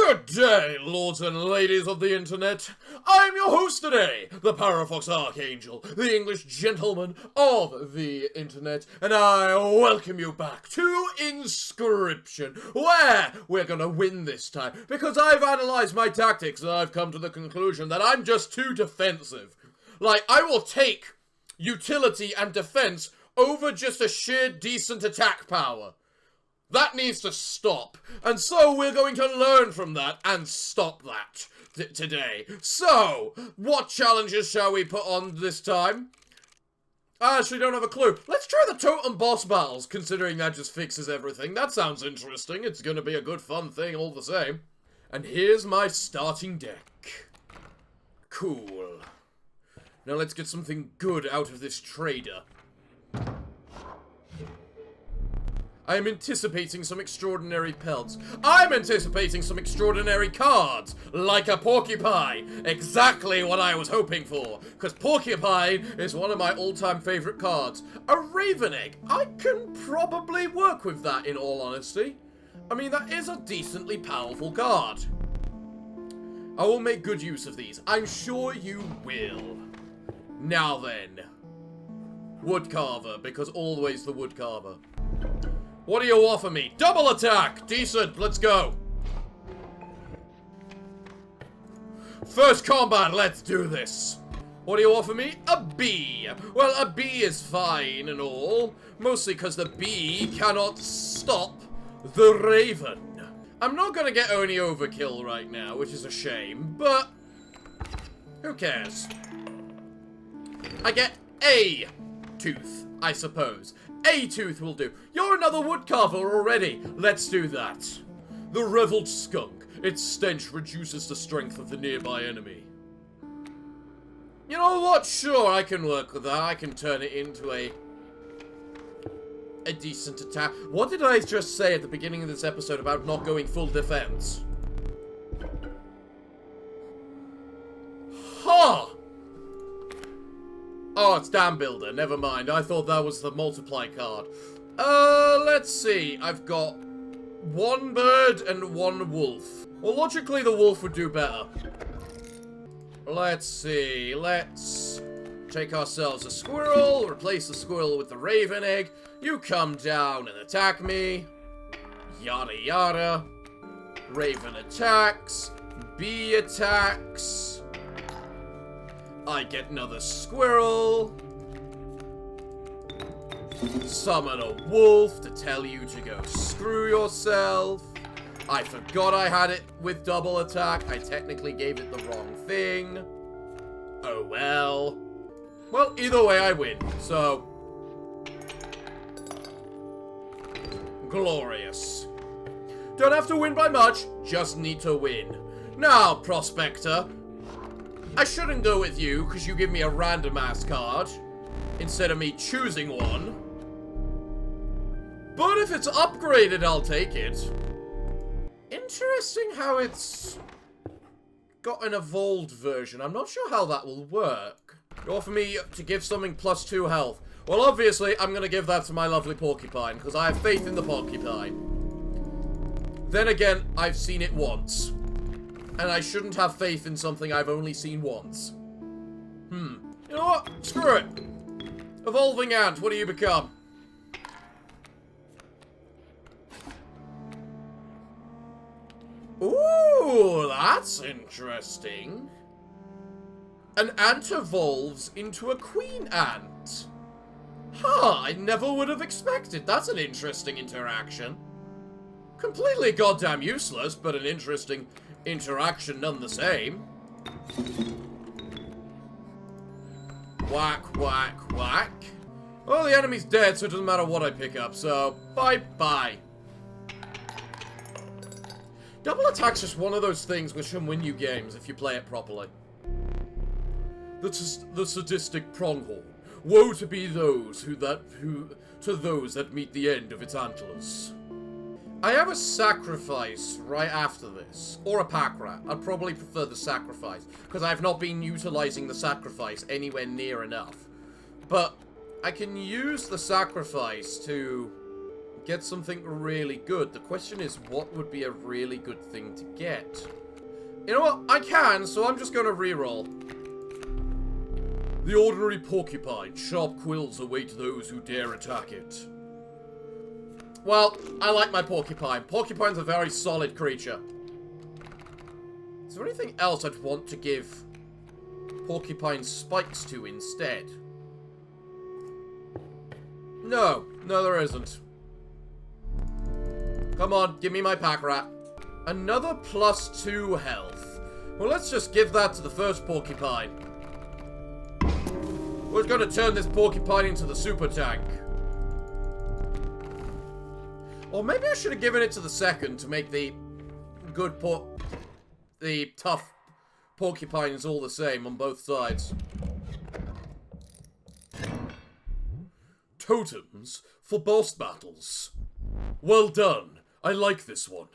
Good day, lords and ladies of the internet. I'm your host today, the Parafox Archangel, the English gentleman of the internet, and I welcome you back to Inscryption, where we're gonna win this time, because I've analyzed my tactics and I've come to the conclusion that I'm just too defensive. Like, I will take utility and defense over just a sheer decent attack power. That needs to stop, and so we're going to learn from that and stop that today. So, what challenges shall we put on this time? I actually don't have a clue. Let's try the totem boss battles, considering that just fixes everything. That sounds interesting. It's gonna be a good fun thing all the same. And here's my starting deck. Cool. Now let's get something good out of this trader. I am anticipating some extraordinary pelts. I'm anticipating some extraordinary cards, like a porcupine. Exactly what I was hoping for, because porcupine is one of my all-time favorite cards. A raven egg. I can probably work with that, in all honesty. I mean, that is a decently powerful card. I will make good use of these. I'm sure you will. Now then. Woodcarver, because always the woodcarver. What do you offer me? Double attack! Decent, let's go. First combat, let's do this. What do you offer me? A bee. Well, a bee is fine and all. Mostly because the bee cannot stop the raven. I'm not gonna get any overkill right now, which is a shame, but who cares? I get a tooth, I suppose. A tooth will do. You're another woodcarver already. Let's do that. The reveled skunk. Its stench reduces the strength of the nearby enemy. You know what? Sure, I can work with that. I can turn it into a decent attack. What did I just say at the beginning of this episode about not going full defense? Huh! Oh, it's Dam Builder. Never mind. I thought that was the multiply card. Let's see. I've got one bird and one wolf. Well, logically, the wolf would do better. Let's see. Let's take ourselves a squirrel. Replace the squirrel with the raven egg. You come down and attack me. Yada yada. Raven attacks. Bee attacks. I get another squirrel. Summon a wolf to tell you to go screw yourself. I forgot I had it with double attack. I technically gave it the wrong thing. Oh well. Well, either way I win, so glorious. Don't have to win by much, just need to win. Now, Prospector, I shouldn't go with you, because you give me a random ass card, instead of me choosing one. But if it's upgraded, I'll take it. Interesting how it's got an evolved version. I'm not sure how that will work. You offer me to give something +2 health. Well, obviously, I'm going to give that to my lovely porcupine, because I have faith in the porcupine. Then again, I've seen it once. And I shouldn't have faith in something I've only seen once. You know what? Screw it. Evolving ant, what do you become? Ooh, that's interesting. An ant evolves into a queen ant. Huh, I never would have expected. That's an interesting interaction. Completely goddamn useless, but an interesting interaction none the same. Whack, whack, whack. Well, the enemy's dead, so it doesn't matter what I pick up, so bye-bye. Double attack's just one of those things which can win you games if you play it properly. The sadistic pronghorn. Woe to be those to those that meet the end of its antlers. I have a sacrifice right after this. Or a pack rat. I'd probably prefer the sacrifice, because I have not been utilizing the sacrifice anywhere near enough. But I can use the sacrifice to get something really good. The question is, what would be a really good thing to get? You know what? I can, so I'm just going to reroll. The ordinary porcupine. Sharp quills await those who dare attack it. Well, I like my porcupine. Porcupine's a very solid creature. Is there anything else I'd want to give porcupine spikes to instead? No. No, there isn't. Come on, give me my pack rat. Another +2 health. Well, let's just give that to the first porcupine. We're going to turn this porcupine into the super tank. Or maybe I should have given it to the second to make the the tough porcupines all the same on both sides. Totems for boss battles. Well done. I like this one.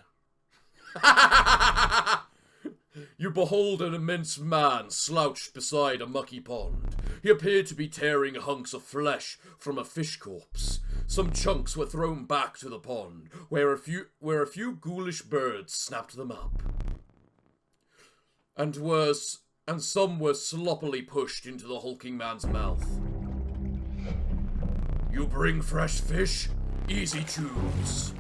You behold an immense man slouched beside a mucky pond. He appeared to be tearing hunks of flesh from a fish corpse. Some chunks were thrown back to the pond, where a few ghoulish birds snapped them up. And some were sloppily pushed into the hulking man's mouth. You bring fresh fish? Easy choose.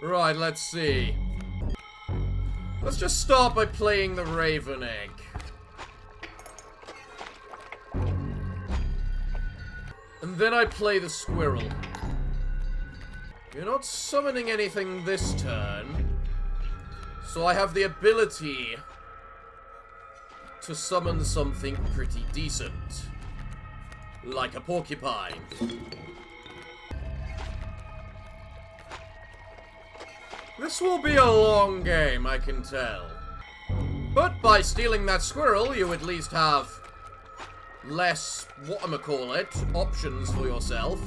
Right, let's see. Let's just start by playing the Raven Egg. And then I play the Squirrel. You're not summoning anything this turn, so I have the ability to summon something pretty decent. Like a porcupine. This will be a long game, I can tell. But by stealing that squirrel, you at least have less, whatchamacallit, options for yourself.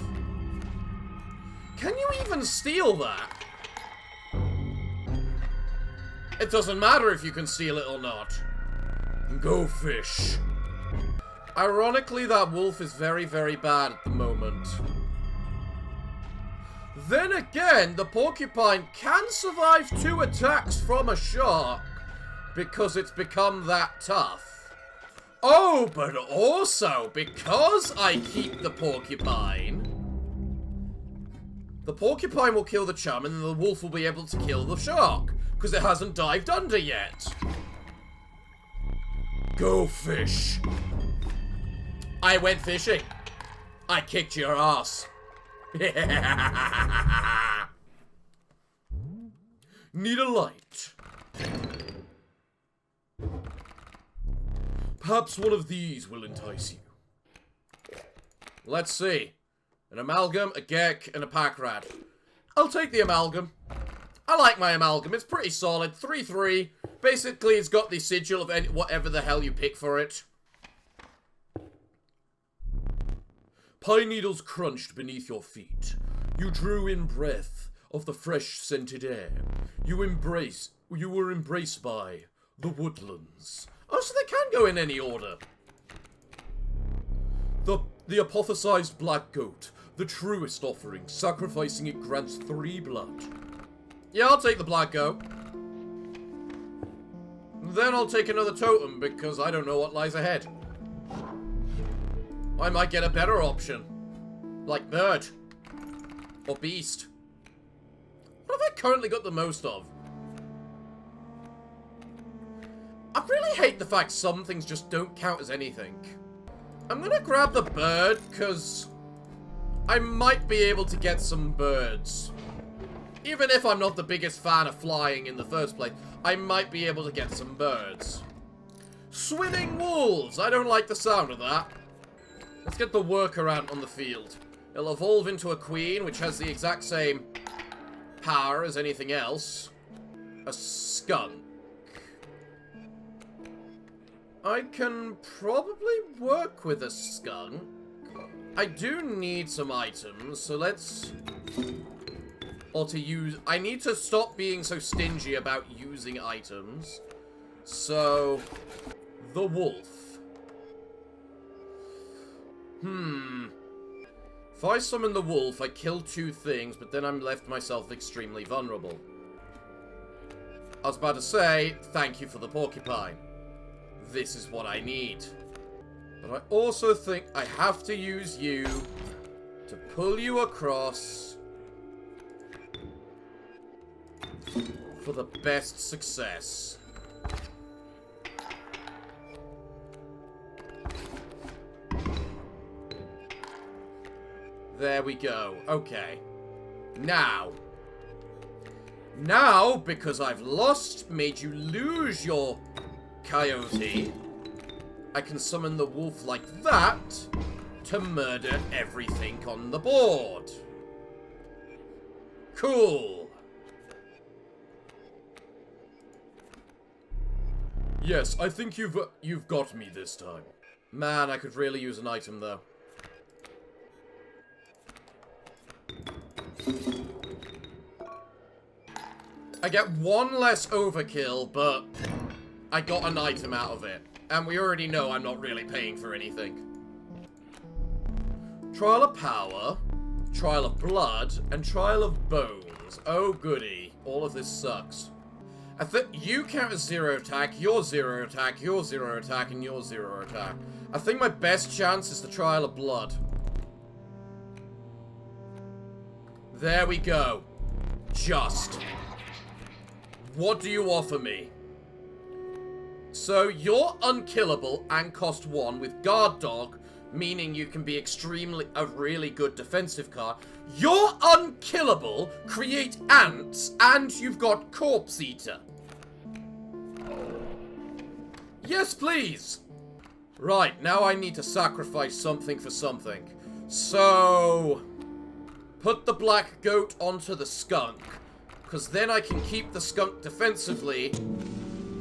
Can you even steal that? It doesn't matter if you can steal it or not. Go fish. Ironically, that wolf is very, very bad at the moment. Then again, the porcupine can survive 2 attacks from a shark because it's become that tough. Oh, but also, because I keep the porcupine will kill the chum and the wolf will be able to kill the shark because it hasn't dived under yet. Go fish. I went fishing. I kicked your ass. Need a light. Perhaps one of these will entice you. Let's see. An amalgam, a gek, and a pack rat. I'll take the amalgam. I like my amalgam. It's pretty solid. 3/3. Basically, it's got the sigil of whatever the hell you pick for it. Pine needles crunched beneath your feet. You drew in breath of the fresh scented air. You were embraced by the woodlands. Oh, so they can go in any order. The apothesized black goat, the truest offering. Sacrificing it grants 3 blood. Yeah, I'll take the black goat. Then I'll take another totem because I don't know what lies ahead. I might get a better option. Like bird. Or beast. What have I currently got the most of? I really hate the fact some things just don't count as anything. I'm gonna grab the bird, because I might be able to get some birds. Even if I'm not the biggest fan of flying in the first place, I might be able to get some birds. Swimming wolves! I don't like the sound of that. Let's get the worker ant on the field. It'll evolve into a queen, which has the exact same power as anything else. A skunk. I can probably work with a skunk. I do need some items, so let's... Or to use... I need to stop being so stingy about using items. So... The wolf. If I summon the wolf, I kill 2 things, but then I'm left myself extremely vulnerable. I was about to say, thank you for the porcupine. This is what I need. But I also think I have to use you to pull you across for the best success. There we go. Okay. Now, because I've made you lose your coyote, I can summon the wolf like that to murder everything on the board. Cool. Yes, I think you've got me this time. Man, I could really use an item though. I get 1 less overkill, but I got an item out of it. And we already know I'm not really paying for anything. Trial of Power, Trial of Blood, and Trial of Bones. Oh goody. All of this sucks. I think you count as 0 attack, you're 0 attack, you're 0 attack, and you're 0 attack. I think my best chance is the Trial of Blood. There we go. Just. What do you offer me? So, you're unkillable and cost 1 with Guard Dog, meaning you can be a really good defensive card. You're unkillable, create ants, and you've got Corpse Eater. Yes, please. Right, now I need to sacrifice something for something. So, put the black goat onto the skunk, because then I can keep the skunk defensively,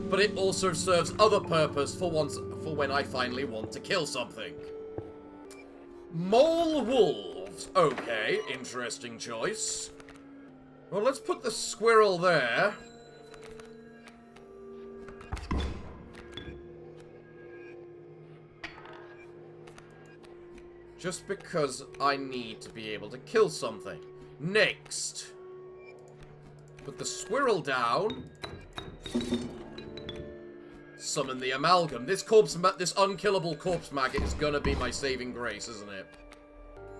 but it also serves other purpose for when I finally want to kill something. Mole wolves. Okay, interesting choice. Well, let's put the squirrel there. Just because I need to be able to kill something. Next. Put the squirrel down. Summon the amalgam. This unkillable corpse maggot is gonna be my saving grace, isn't it?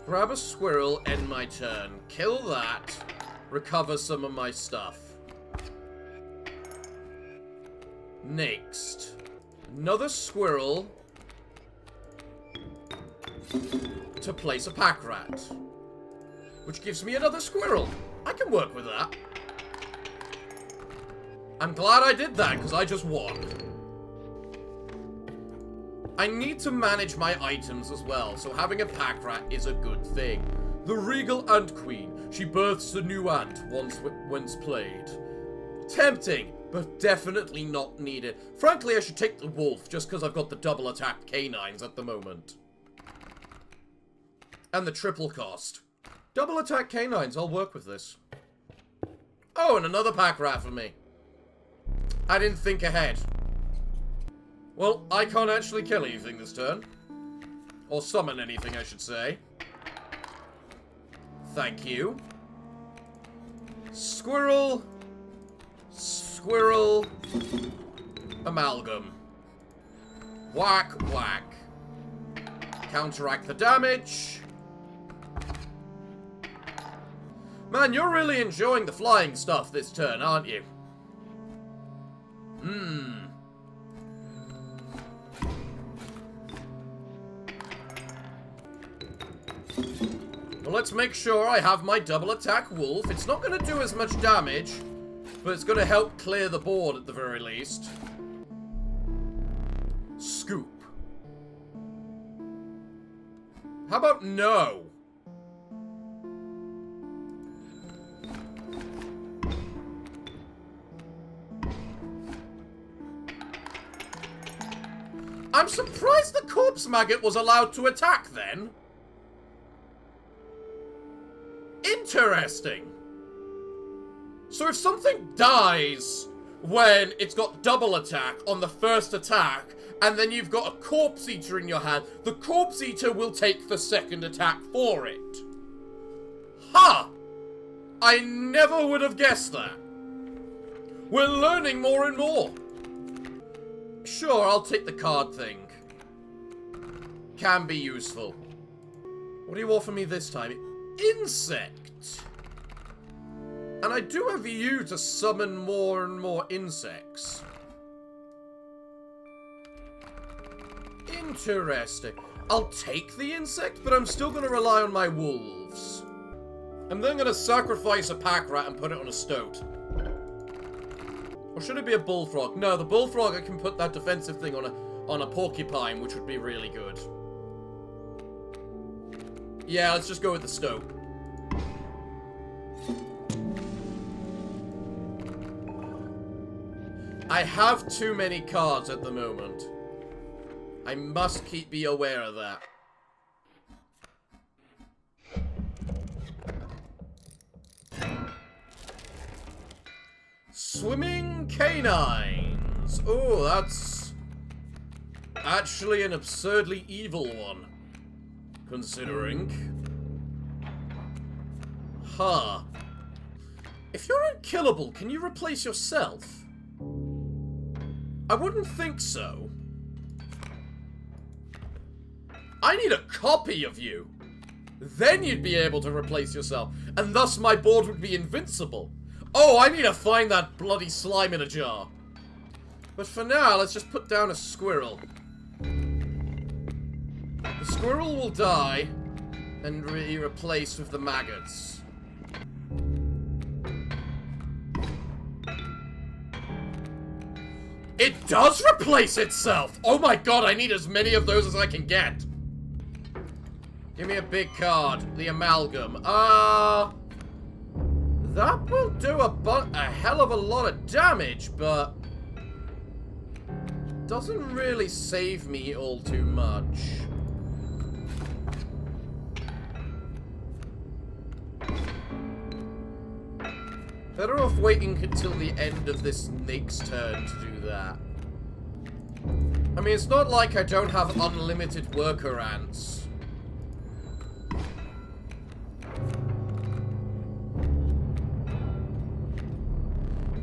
Grab a squirrel, end my turn. Kill that. Recover some of my stuff. Next. Another squirrel. To place a pack rat. Which gives me another squirrel. I can work with that. I'm glad I did that, because I just won. I need to manage my items as well, so having a pack rat is a good thing. The Regal Ant Queen. She births a new ant once played. Tempting, but definitely not needed. Frankly, I should take the wolf, just because I've got the double attack canines at the moment. And the triple cost. Double attack canines, I'll work with this. Oh, and another pack rat for me. I didn't think ahead. Well, I can't actually kill anything this turn. Or summon anything, I should say. Thank you. Squirrel. Squirrel. Amalgam. Whack, whack. Counteract the damage. Man, you're really enjoying the flying stuff this turn, aren't you? Well, let's make sure I have my double attack wolf. It's not going to do as much damage, but it's going to help clear the board at the very least. Scoop. How about no? I'm surprised the corpse maggot was allowed to attack then. Interesting. So if something dies when it's got double attack on the first attack, and then you've got a corpse eater in your hand, the corpse eater will take the second attack for it. Ha! I never would have guessed that. We're learning more and more. Sure, I'll take the card thing. Can be useful. What do you offer me this time? Insect! And I do have you to summon more and more insects. Interesting. I'll take the insect, but I'm still going to rely on my wolves. I'm then going to sacrifice a pack rat and put it on a stoat. Or should it be a bullfrog? No, the bullfrog, I can put that defensive thing on a porcupine, which would be really good. Yeah, let's just go with the stoat. I have too many cards at the moment. I must be aware of that. Swimming canines. Oh, that's actually an absurdly evil one. Considering. Huh. If you're unkillable, can you replace yourself? I wouldn't think so. I need a copy of you. Then you'd be able to replace yourself. And thus my board would be invincible. Oh, I need to find that bloody slime in a jar. But for now, let's just put down a squirrel. The squirrel will die and be replaced with the maggots. It does replace itself! Oh my god, I need as many of those as I can get. Give me a big card. The amalgam. That will do a hell of a lot of damage, but doesn't really save me all too much. Better off waiting until the end of this snake's turn to do that. I mean, it's not like I don't have unlimited worker ants.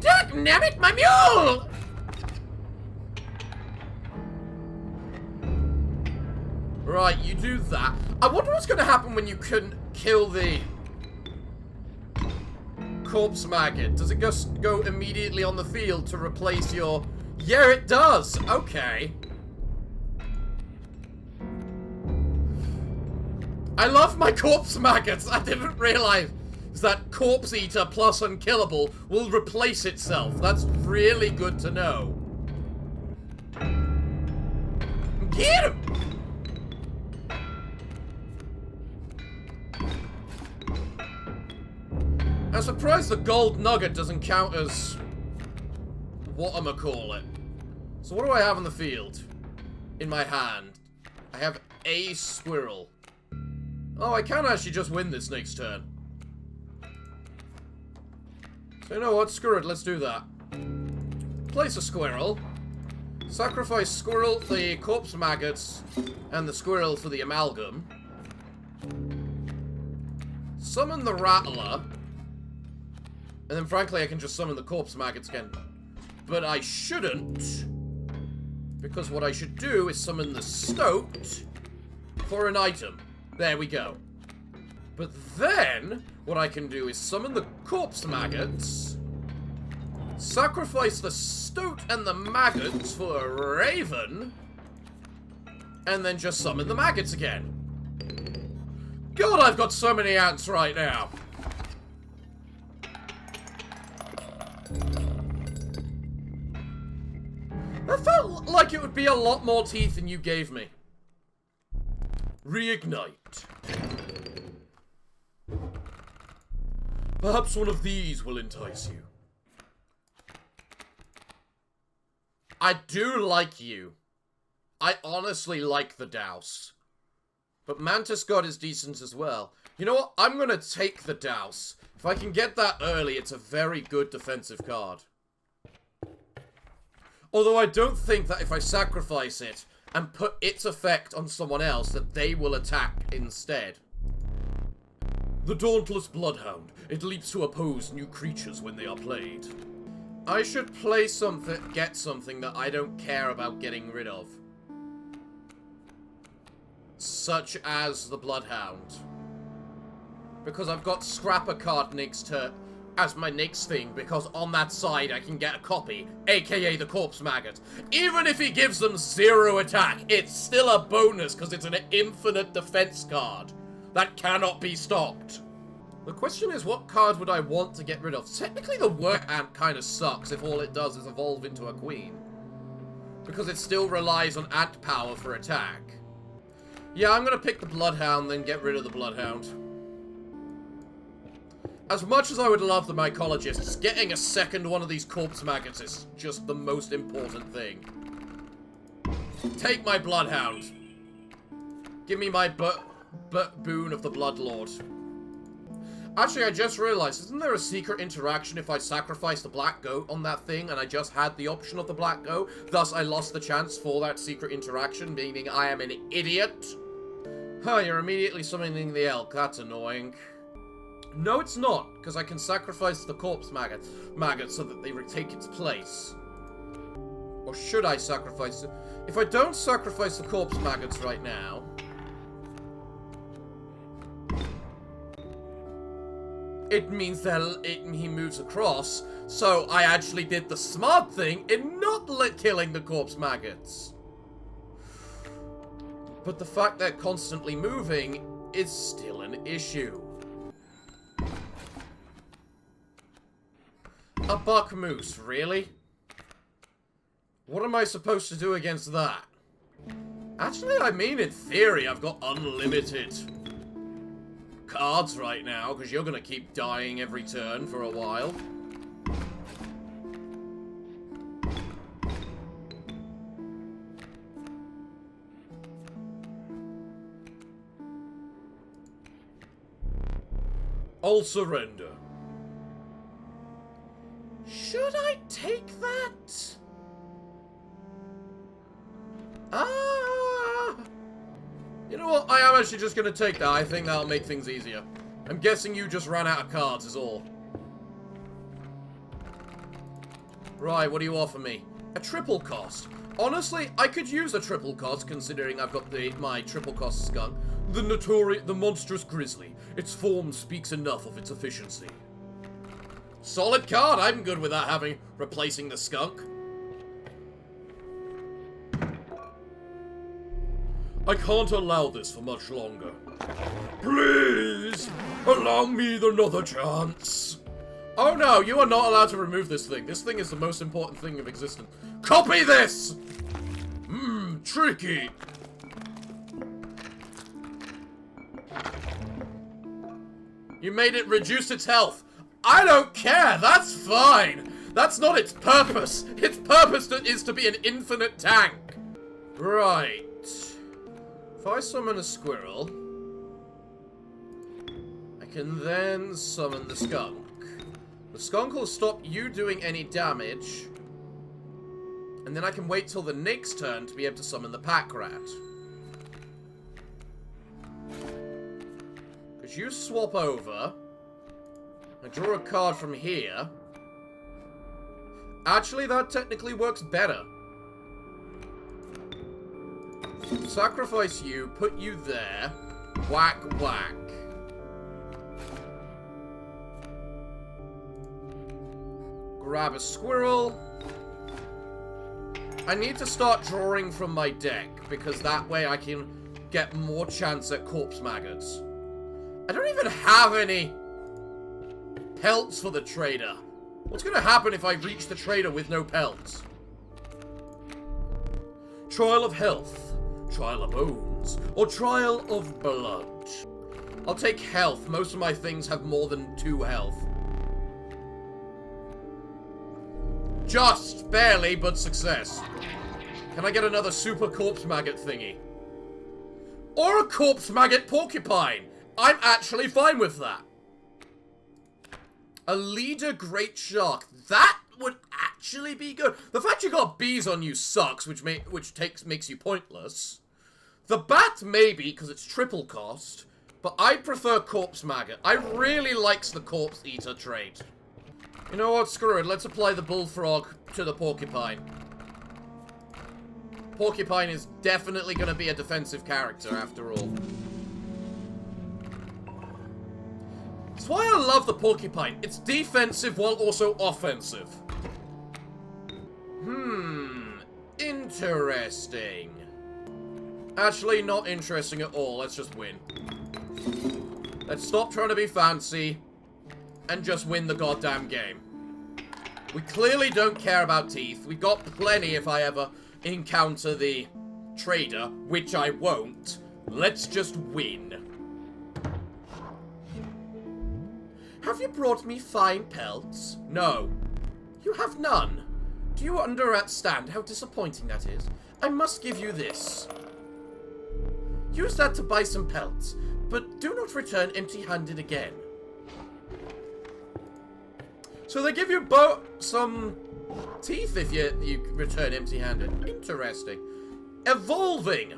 Dagnabbit, my mule! Right, you do that. I wonder what's going to happen when you couldn't kill the corpse maggot. Does it just go immediately on the field to replace your... Yeah, it does! Okay. I love my corpse maggots! I didn't realize that corpse eater plus unkillable will replace itself. That's really good to know. Get him! I'm surprised the gold nugget doesn't count as whatchamacallit. So what do I have in the field? In my hand. I have a squirrel. Oh, I can actually just win this next turn. So you know what? Screw it. Let's do that. Place a squirrel. Sacrifice squirrel, the corpse maggots, and the squirrel for the amalgam. Summon the rattler. And then, frankly, I can just summon the corpse maggots again. But I shouldn't. Because what I should do is summon the stoat for an item. There we go. But then, what I can do is summon the corpse maggots, sacrifice the stoat and the maggots for a raven, and then just summon the maggots again. God, I've got so many ants right now. That felt like it would be a lot more teeth than you gave me. Reignite. Perhaps one of these will entice you. I do like you. I honestly like the Douse. But Mantis God is decent as well. You know what? I'm gonna take the Douse. If I can get that early, it's a very good defensive card. Although I don't think that if I sacrifice it and put its effect on someone else, that they will attack instead. The Dauntless Bloodhound. It leaps to oppose new creatures when they are played. I should play something, get something that I don't care about getting rid of. Such as the Bloodhound. Because I've got Scrapper card next to as my next thing, because on that side I can get a copy, aka the Corpse Maggot. Even if he gives them 0 attack, it's still a bonus because it's an infinite defense card that cannot be stopped. The question is, what card would I want to get rid of? Technically the Work Ant kind of sucks if all it does is evolve into a queen, because it still relies on ant power for attack. Yeah, I'm gonna pick the Bloodhound, then get rid of the Bloodhound. As much as I would love the Mycologists, getting a second one of these Corpse Maggots is just the most important thing. Take my Bloodhound. Give me my boon of the Bloodlord. Actually, I just realized, isn't there a secret interaction if I sacrifice the Black Goat on that thing, and I just had the option of the Black Goat? Thus, I lost the chance for that secret interaction, meaning I am an idiot. Huh, you're immediately summoning the elk. That's annoying. No, it's not, because I can sacrifice the Corpse Maggot so that they retake its place. Or should I sacrifice it? If I don't sacrifice the Corpse Maggots right now... it means that he moves across, so I actually did the smart thing in not killing the Corpse Maggots. But the fact they're constantly moving is still an issue. A buck moose, really? What am I supposed to do against that? Actually, I mean, in theory, I've got unlimited cards right now, because you're gonna keep dying every turn for a while. I'll surrender. Should I take that? You know what? I am actually just going to take that. I think that'll make things easier. I'm guessing you just ran out of cards is all. Right, what do you offer me? A triple cost. Honestly, I could use a triple cost considering I've got my triple cost skunk. The monstrous grizzly. Its form speaks enough of its efficiency. Solid card. I'm good with that replacing the skunk. I can't allow this for much longer. Please, allow me another chance. Oh no, you are not allowed to remove this thing. This thing is the most important thing of existence. Copy this! Tricky. You made it reduce its health. I don't care, that's fine. That's not its purpose. Its purpose is to be an infinite tank. Right. If I summon a squirrel, I can then summon the skunk. The skunk will stop you doing any damage, and then I can wait till the next turn to be able to summon the pack rat. Because you swap over, I draw a card from here. Actually, that technically works better. Sacrifice you, put you there, whack, whack. Grab a squirrel. I need to start drawing from my deck, because that way I can get more chance at Corpse Maggots. I don't even have any pelts for the trader. What's going to happen if I reach the trader with no pelts? Trial of health, trial of bones, or trial of blood. I'll take health. Most of my things have more than 2 health. Just barely, but success. Can I get another super Corpse Maggot thingy? Or a Corpse Maggot porcupine? I'm actually fine with that. A leader great shark. That would actually be good. The fact you got bees on you sucks, which makes you pointless. The bat maybe, because it's triple cost. But I prefer Corpse Maggot. I really likes the Corpse Eater trait. You know what? Screw it. Let's apply the Bullfrog to the Porcupine. Porcupine is definitely going to be a defensive character, after all. That's why I love the Porcupine. It's defensive while also offensive. Interesting. Actually, not interesting at all. Let's just win. Let's stop trying to be fancy and just win the goddamn game. We clearly don't care about teeth. We've got plenty if I ever encounter the trader, which I won't. Let's just win. Have you brought me fine pelts? No. You have none. Do you understand how disappointing that is? I must give you this. Use that to buy some pelts, but do not return empty-handed again. So they give you some teeth if you return empty-handed. Interesting. Evolving.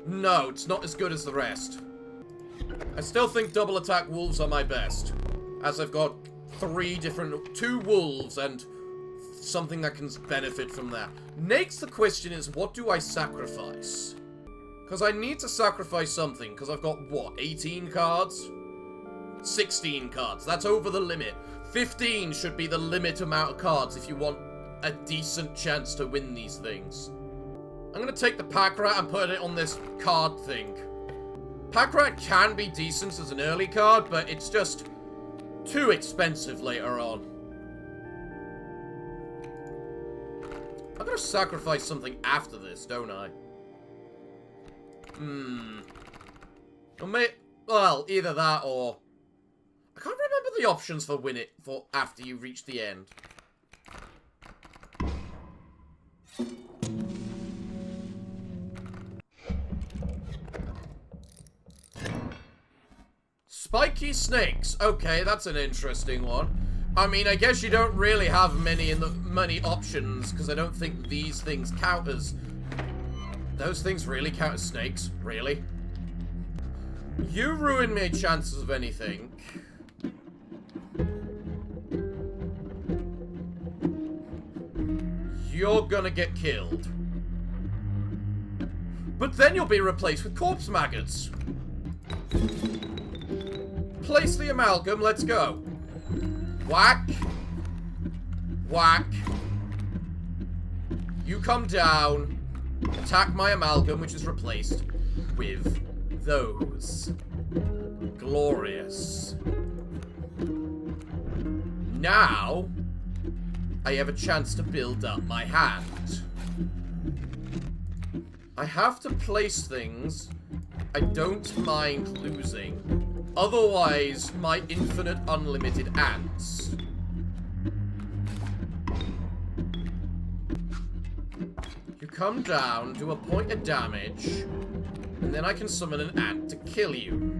No, it's not as good as the rest. I still think double attack wolves are my best, as I've got 2 wolves and something that can benefit from that. Next, the question is, what do I sacrifice? Because I need to sacrifice something, because I've got, what, 18 cards? 16 cards. That's over the limit. 15 should be the limit amount of cards if you want a decent chance to win these things. I'm going to take the pack rat and put it on this card thing. Pack rat can be decent as an early card, but it's just too expensive later on. I'm going to sacrifice something after this, don't I? Well, either that or... I can't remember the options for win it for after you reach the end. Spiky snakes. Okay, that's an interesting one. I mean, I guess you don't really have many options, because I don't think these things count as... Those things really count as snakes? Really? You ruin my chances of anything. You're gonna get killed. But then you'll be replaced with corpse maggots. Place the amalgam, let's go. Whack. Whack. You come down. Attack my amalgam, which is replaced with those. Glorious. Now, I have a chance to build up my hand. I have to place things I don't mind losing. Otherwise, my infinite unlimited ants. You come down, do a point of damage, and then I can summon an ant to kill you.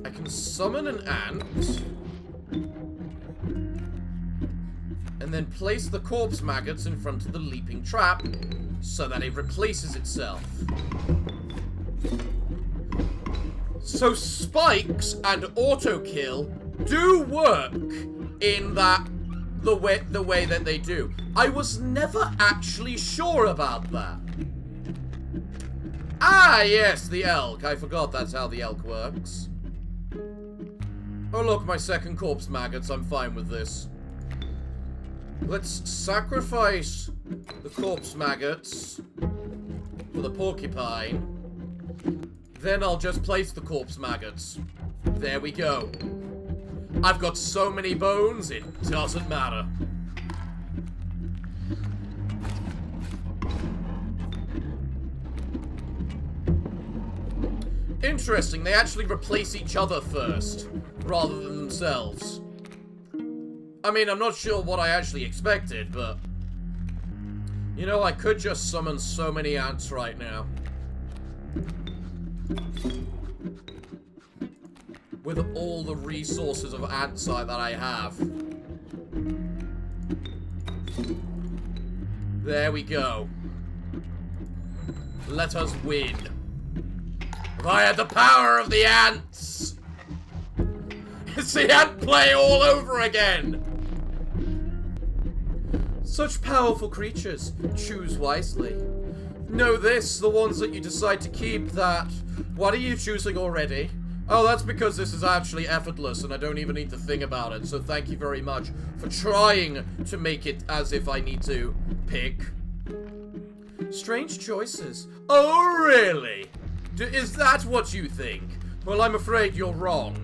I can summon an ant, and then place the corpse maggots in front of the leaping trap, so that it replaces itself. So spikes and auto kill do work in the way that they do. I was never actually sure about that. Ah, yes, the elk. I forgot that's how the elk works. Oh, look, my second corpse maggots. I'm fine with this. Let's sacrifice the corpse maggots for the porcupine. Then I'll just place the corpse maggots. There we go. I've got so many bones, it doesn't matter. Interesting, they actually replace each other first, rather than themselves. I mean, I'm not sure what I actually expected, but... You know, I could just summon so many ants right now. With all the resources of ant that I have. There we go. Let us win. If I had the power of the ants! It's the ant play all over again! Such powerful creatures. Choose wisely. Know this, the ones that you decide to keep, that... What are you choosing already? Oh, that's because this is actually effortless and I don't even need to think about it, so thank you very much for trying to make it as if I need to pick. Strange choices. Oh, really? Is that what you think? Well, I'm afraid you're wrong.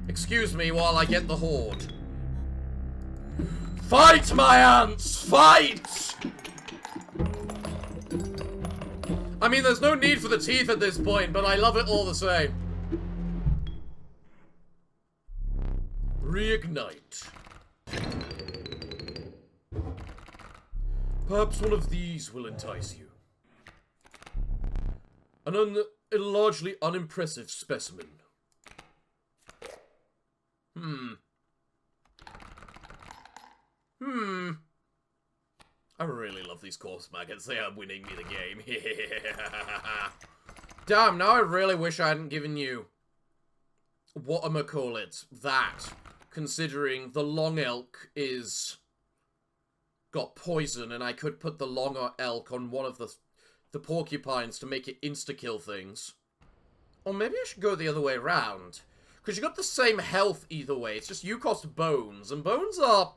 Excuse me while I get the horde. Fight, my ants! Fight! I mean, there's no need for the teeth at this point, but I love it all the same. Reignite. Perhaps one of these will entice you. A largely unimpressive specimen. I really love these corpse maggots. They are winning me the game. Damn, now I really wish I hadn't given you... whatchamacallit, that. Considering the long elk is... got poison, and I could put the longer elk on one of the porcupines to make it insta-kill things. Or maybe I should go the other way around. Because you got the same health either way. It's just you cost bones, and bones are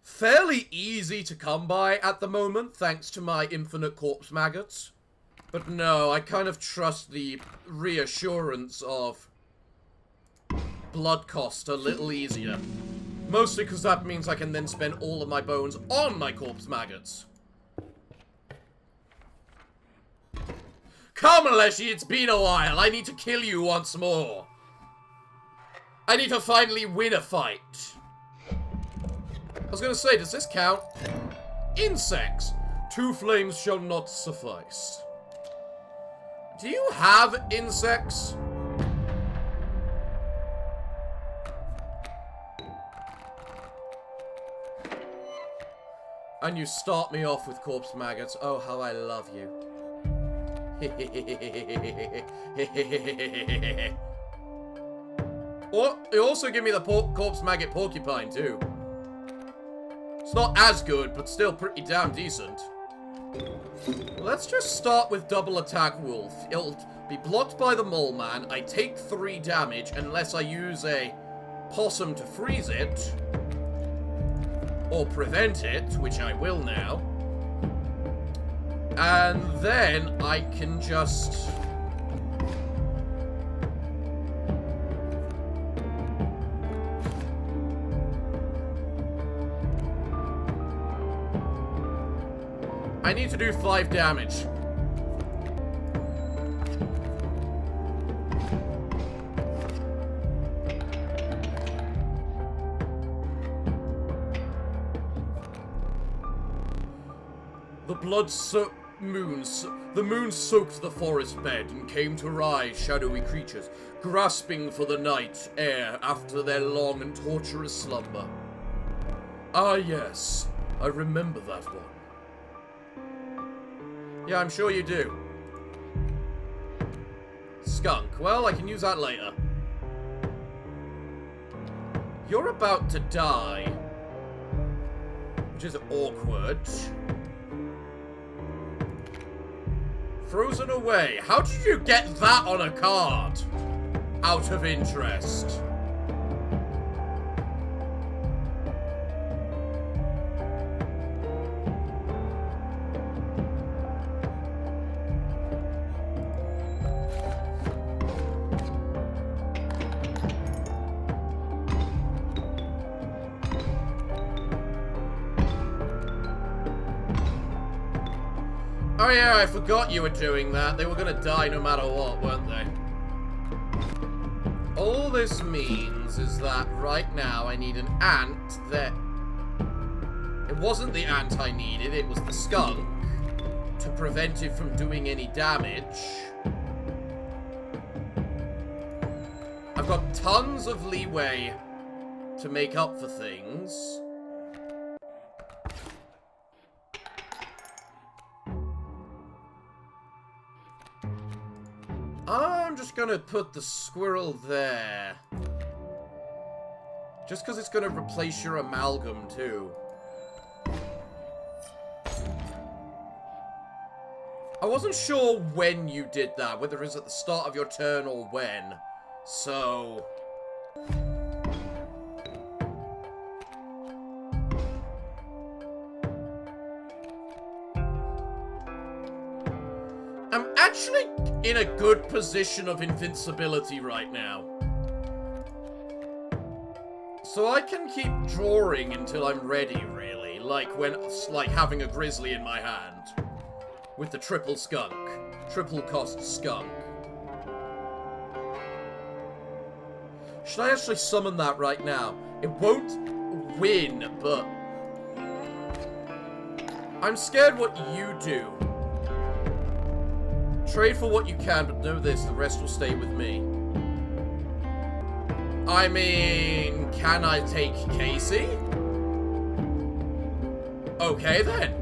fairly easy to come by at the moment, thanks to my infinite corpse maggots. But no, I kind of trust the reassurance of blood cost a little easier. Mostly because that means I can then spend all of my bones on my corpse maggots. Come, Leshy, it's been a while. I need to kill you once more. I need to finally win a fight. I was gonna say, does this count? Insects. 2 flames shall not suffice. Do you have insects? And you start me off with corpse maggots. Oh, how I love you. Or, you also give me the corpse maggot porcupine, too. It's not as good, but still pretty damn decent. Let's just start with double attack wolf. It'll be blocked by the mole man. I take 3 damage unless I use a possum to freeze it. Or prevent it, which I will now. And then I can just... I need to do 5 damage. The moon soaked the forest bed and came to rise shadowy creatures, grasping for the night air after their long and torturous slumber. Ah yes, I remember that one. Yeah, I'm sure you do. Skunk. Well, I can use that later. You're about to die. Which is awkward. Frozen away. How did you get that on a card? Out of interest. Oh yeah, I forgot you were doing that. They were gonna die no matter what, weren't they? All this means is that right now I need an ant that... It wasn't the ant I needed, it was the skunk. To prevent it from doing any damage. I've got tons of leeway to make up for things. I'm just gonna put the squirrel there. Just because it's gonna replace your amalgam, too. I wasn't sure when you did that, whether it was at the start of your turn or when. So... I'm actually in a good position of invincibility right now. So I can keep drawing until I'm ready, really. Like having a grizzly in my hand. With the triple skunk. Triple cost skunk. Should I actually summon that right now? It won't win, but... I'm scared what you do. Trade for what you can, but know this, the rest will stay with me. I mean, can I take Casey? Okay then.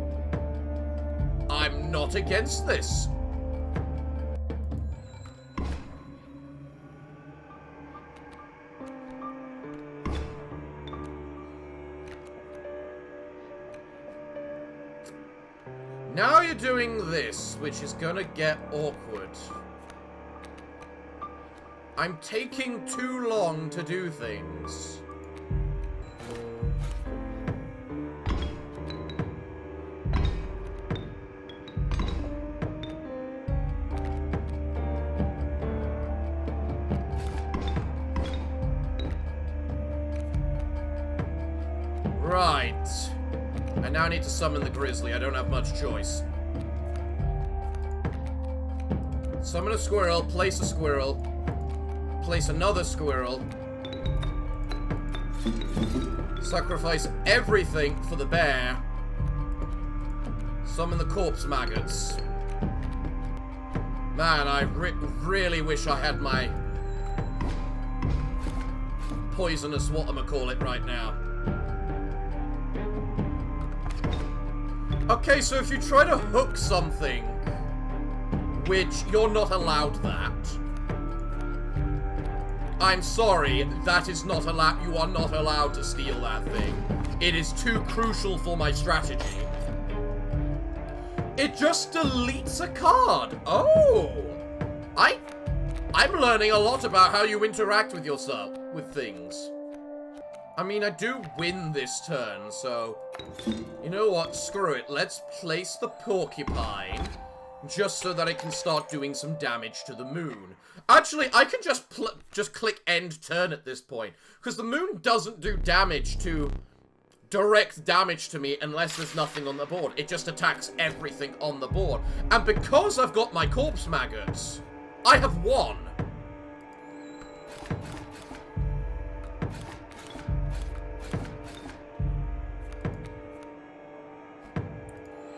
I'm not against this. Now you're doing this, which is gonna get awkward. I'm taking too long to do things. Right. I now need to summon the grizzly. I don't have much choice. Summon a squirrel, place a squirrel, place another squirrel, sacrifice everything for the bear, summon the corpse maggots. Man, I really wish I had my poisonous whatchamacallit right now. Okay, so if you try to hook something, which you're not allowed that. I'm sorry, that is not allowed. You are not allowed to steal that thing. It is too crucial for my strategy. It just deletes a card. Oh, I'm learning a lot about how you interact with yourself, with things. I mean, I do win this turn, so... You know what? Screw it. Let's place the porcupine, just so that it can start doing some damage to the moon. Actually, I can just click end turn at this point, because the moon doesn't do damage to... direct damage to me unless there's nothing on the board. It just attacks everything on the board. And because I've got my corpse maggots, I have won.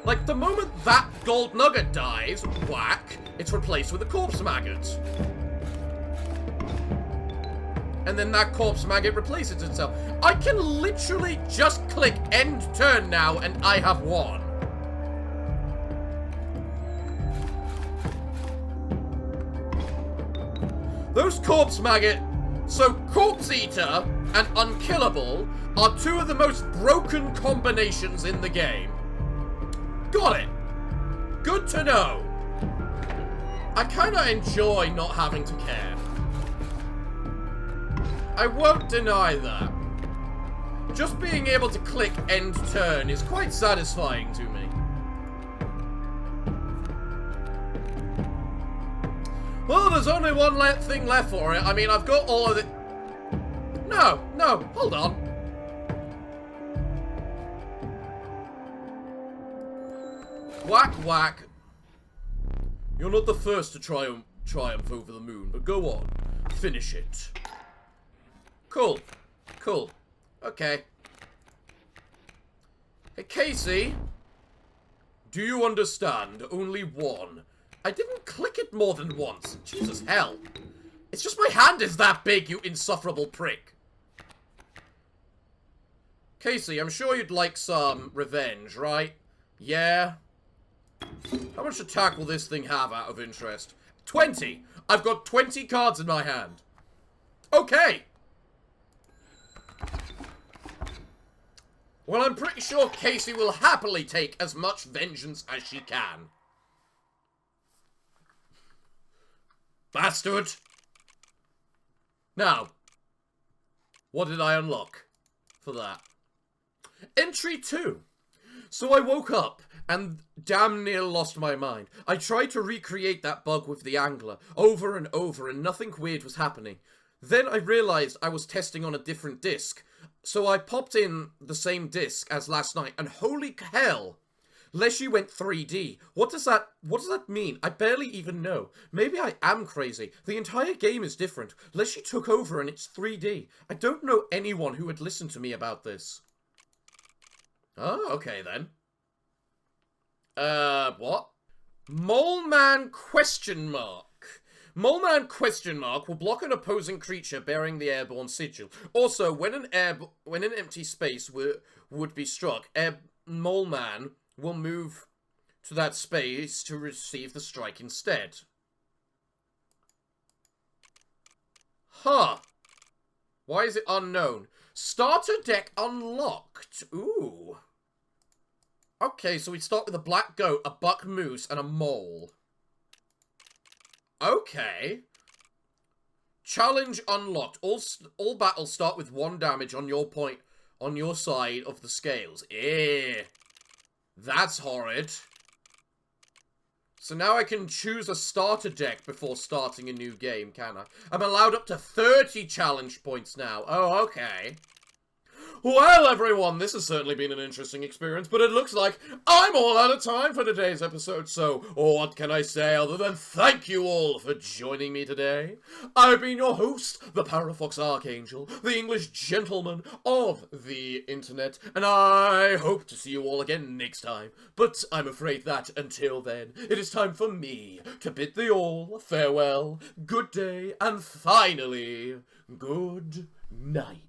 Like, the moment that gold nugget dies, whack, it's replaced with a corpse maggot. And then that corpse maggot replaces itself. I can literally just click end turn now, and I have won. Those corpse maggot... So, Corpse Eater and Unkillable are two of the most broken combinations in the game. Got it. Good to know. I kind of enjoy not having to care. I won't deny that. Just being able to click end turn is quite satisfying to me. Well, there's only one thing left for it. I mean, I've got all of it. No, hold on. Whack, whack. You're not the first to triumph over the moon, but go on. Finish it. Cool. Cool. Okay. Hey, Casey. Do you understand? Only one. I didn't click it more than once. Jesus, hell. It's just my hand is that big, you insufferable prick. Casey, I'm sure you'd like some revenge, right? Yeah? How much attack will this thing have out of interest? 20. I've got 20 cards in my hand. Okay. Well, I'm pretty sure Casey will happily take as much vengeance as she can. Bastard. Now, what did I unlock for that? Entry 2. So I woke up and damn near lost my mind. I tried to recreate that bug with the angler over and over and nothing weird was happening. Then I realized I was testing on a different disc. So I popped in the same disc as last night and holy hell! Leshy went 3D. What does that mean? I barely even know. Maybe I am crazy. The entire game is different. Leshy took over and it's 3D. I don't know anyone who would listen to me about this. Oh, okay then. What? Mole Man question mark. Mole Man question mark will block an opposing creature bearing the airborne sigil. Also, when an empty space would be struck, Mole Man will move to that space to receive the strike instead. Huh. Why is it unknown? Starter deck unlocked. Ooh. Okay, so we start with a black goat, a buck moose, and a mole. Okay. Challenge unlocked. All battles start with 1 damage on your point, on your side of the scales. Eh. That's horrid. So now I can choose a starter deck before starting a new game, can I? I'm allowed up to 30 challenge points now. Oh, okay. Well, everyone, this has certainly been an interesting experience, but it looks like I'm all out of time for today's episode, so what can I say other than thank you all for joining me today? I've been your host, the Parafox Archangel, the English gentleman of the internet, and I hope to see you all again next time. But I'm afraid that, until then, it is time for me to bid thee all farewell, good day, and finally, good night.